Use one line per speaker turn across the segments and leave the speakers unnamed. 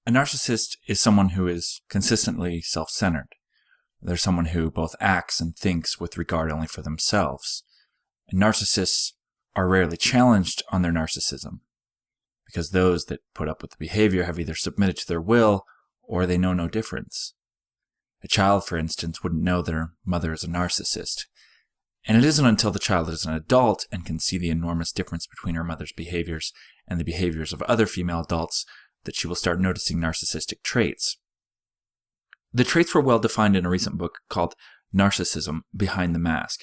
A narcissist is someone who is consistently self-centered. They're someone who both acts and thinks with regard only for themselves. And narcissists are rarely challenged on their narcissism, because those that put up with the behavior have either submitted to their will or they know no difference. A child, for instance, wouldn't know their mother is a narcissist. And it isn't until the child is an adult and can see the enormous difference between her mother's behaviors and the behaviors of other female adults that she will start noticing narcissistic traits. The traits were well defined in a recent book called Narcissism Behind the Mask.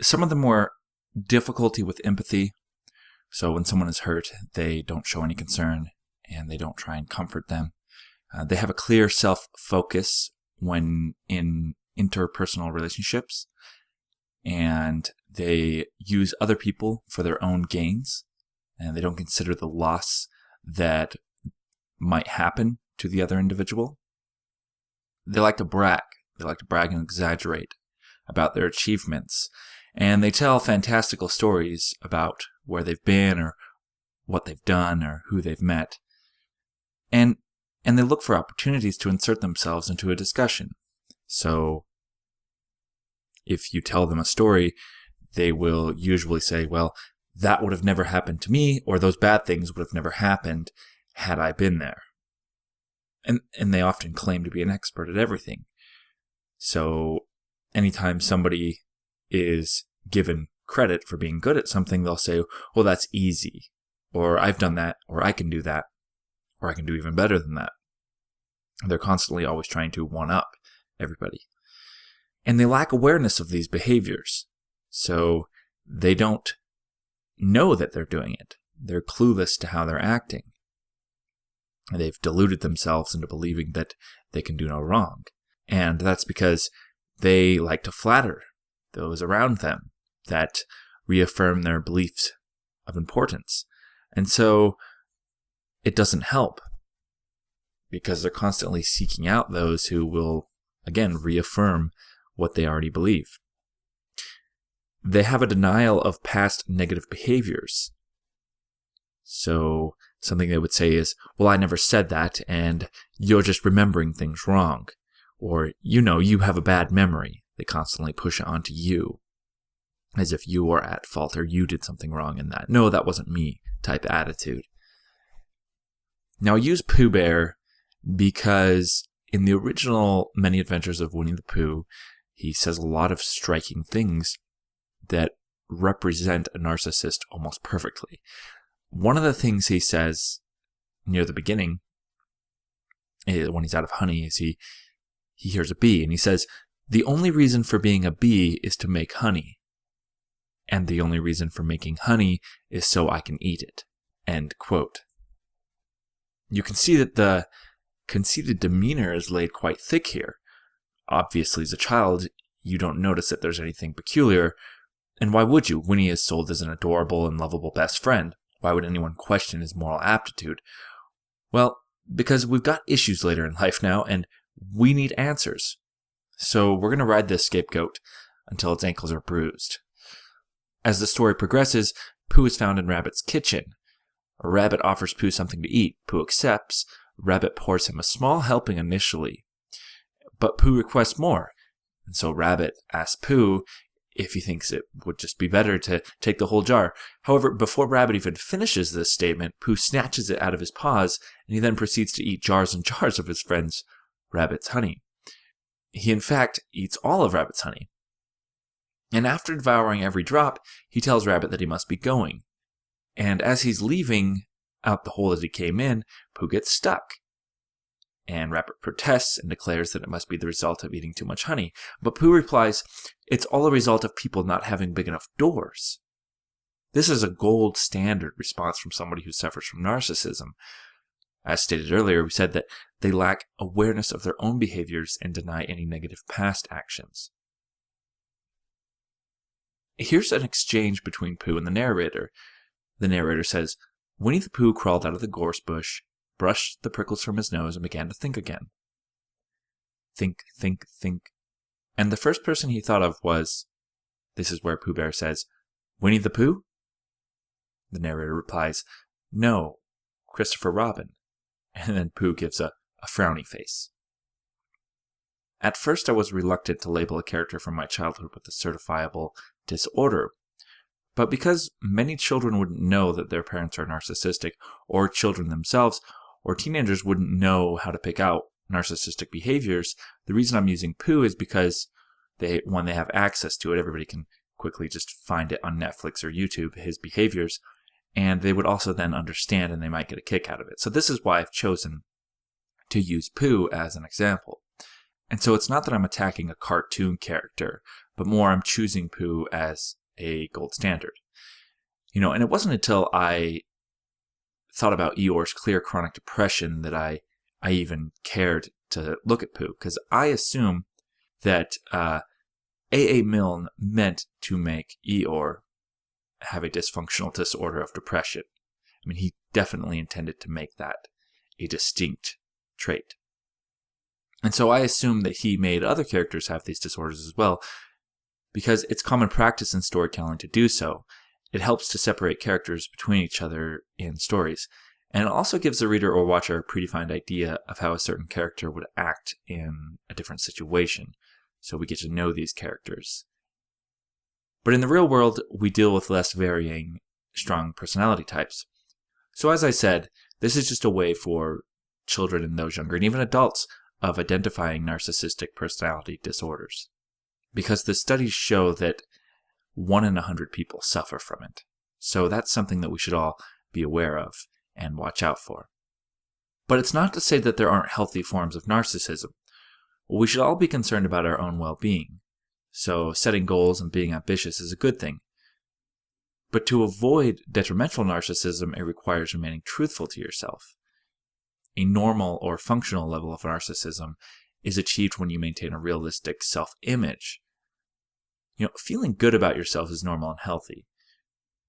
Some of them were difficulty with empathy. So when someone is hurt, they don't show any concern and they don't try and comfort them. They have a clear self-focus when in interpersonal relationships, and they use other people for their own gains, and they don't consider the loss that might happen to the other individual. They like to brag. They like to brag and exaggerate about their achievements, and they tell fantastical stories about where they've been or what they've done or who they've met. And they look for opportunities to insert themselves into a discussion. So if you tell them a story, they will usually say, well, that would have never happened to me, or those bad things would have never happened had I been there. And they often claim to be an expert at everything. So anytime somebody is given credit for being good at something, they'll say, well, that's easy, or I've done that, or I can do that, or I can do even better than that. They're constantly always trying to one-up everybody. And they lack awareness of these behaviors. So they don't know that they're doing it. They're clueless to how they're acting. They've deluded themselves into believing that they can do no wrong. And that's because they like to flatter those around them that reaffirm their beliefs of importance. And so it doesn't help, because they're constantly seeking out those who will, again, reaffirm what they already believe. They have a denial of past negative behaviors. So something they would say is, well, I never said that, and you're just remembering things wrong. Or, you have a bad memory. They constantly push it onto you, as if you are at fault or you did something wrong in that. No, that wasn't me type attitude. Now, I use Pooh Bear because in the original Many Adventures of Winnie the Pooh, he says a lot of striking things that represent a narcissist almost perfectly. One of the things he says near the beginning, when he's out of honey, is he hears a bee, and he says, the only reason for being a bee is to make honey, and the only reason for making honey is so I can eat it. End quote. You can see that the conceited demeanor is laid quite thick here. Obviously, as a child, you don't notice that there's anything peculiar, and why would you? Winnie is sold as an adorable and lovable best friend. Why would anyone question his moral aptitude? Well, because we've got issues later in life now, and we need answers. So we're going to ride this scapegoat until its ankles are bruised. As the story progresses, Pooh is found in Rabbit's kitchen. A rabbit offers Pooh something to eat. Pooh accepts. Rabbit pours him a small helping initially, but Pooh requests more. And so Rabbit asks Pooh if he thinks it would just be better to take the whole jar. However, before Rabbit even finishes this statement, Pooh snatches it out of his paws, and he then proceeds to eat jars and jars of his friend's Rabbit's honey. He, in fact, eats all of Rabbit's honey. And after devouring every drop, he tells Rabbit that he must be going. And as he's leaving out the hole that he came in, Pooh gets stuck. And Rabbit protests and declares that it must be the result of eating too much honey. But Pooh replies, it's all a result of people not having big enough doors. This is a gold standard response from somebody who suffers from narcissism. As stated earlier, we said that they lack awareness of their own behaviors and deny any negative past actions. Here's an exchange between Pooh and the narrator. The narrator says, Winnie the Pooh crawled out of the gorse bush, brushed the prickles from his nose, and began to think again. Think, think, think. And the first person he thought of was, this is where Pooh Bear says, Winnie the Pooh? The narrator replies, no, Christopher Robin. And then Pooh gives a frowny face. At first, I was reluctant to label a character from my childhood with a certifiable disorder. But because many children wouldn't know that their parents are narcissistic, or children themselves, or teenagers wouldn't know how to pick out narcissistic behaviors, the reason I'm using Pooh is because when they have access to it, everybody can quickly just find it on Netflix or YouTube, his behaviors, and they would also then understand and they might get a kick out of it. So this is why I've chosen to use Pooh as an example. And so it's not that I'm attacking a cartoon character, but more I'm choosing Pooh as a gold standard. And it wasn't until I thought about Eeyore's clear chronic depression that I even cared to look at Pooh, because I assume that A.A. Milne meant to make Eeyore have a dysfunctional disorder of depression. I mean, he definitely intended to make that a distinct trait. And so I assume that he made other characters have these disorders as well, because it's common practice in storytelling to do so. It helps to separate characters between each other in stories, and it also gives the reader or watcher a predefined idea of how a certain character would act in a different situation, so we get to know these characters. But in the real world, we deal with less varying, strong personality types. So as I said, this is just a way for children and those younger, and even adults, of identifying narcissistic personality disorders. Because the studies show that 1 in 100 people suffer from it. So that's something that we should all be aware of and watch out for. But it's not to say that there aren't healthy forms of narcissism. We should all be concerned about our own well-being. So setting goals and being ambitious is a good thing. But to avoid detrimental narcissism, it requires remaining truthful to yourself. A normal or functional level of narcissism is achieved when you maintain a realistic self-image. Feeling good about yourself is normal and healthy.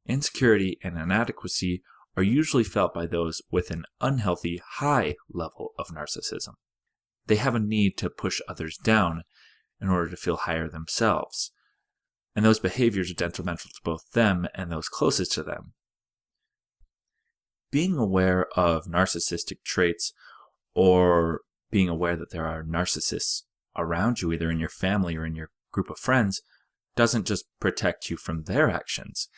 Insecurity and inadequacy are usually felt by those with an unhealthy high level of narcissism. They have a need to push others down in order to feel higher themselves. And those behaviors are detrimental to both them and those closest to them. Being aware of narcissistic traits, or being aware that there are narcissists around you, either in your family or in your group of friends, doesn't just protect you from their actions.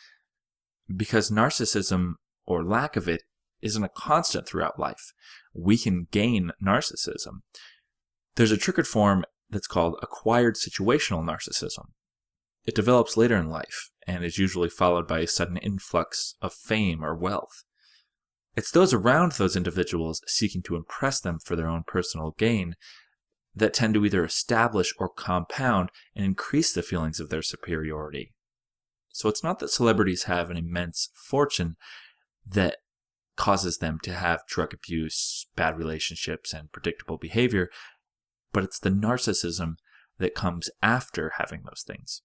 Because narcissism, or lack of it, isn't a constant throughout life. We can gain narcissism. There's a triggered form that's called acquired situational narcissism. It develops later in life, and is usually followed by a sudden influx of fame or wealth. It's those around those individuals seeking to impress them for their own personal gain that tend to either establish or compound and increase the feelings of their superiority. So it's not that celebrities have an immense fortune that causes them to have drug abuse, bad relationships, and predictable behavior, but it's the narcissism that comes after having those things.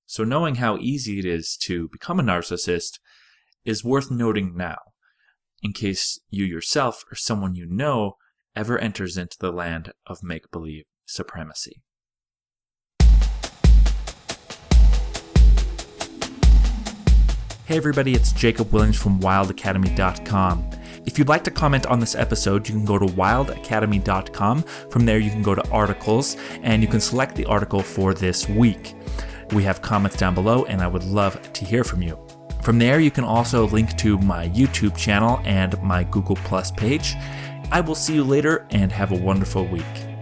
So knowing how easy it is to become a narcissist is worth noting now, in case you yourself or someone you know ever enters into the land of make-believe supremacy. Hey everybody, it's Jacob Williams from WiLDacademy.com. If you'd like to comment on this episode, you can go to WiLDacademy.com. From there you can go to articles, and you can select the article for this week. We have comments down below, and I would love to hear from you. From there, you can also link to my YouTube channel and my Google Plus page. I will see you later, and have a wonderful week.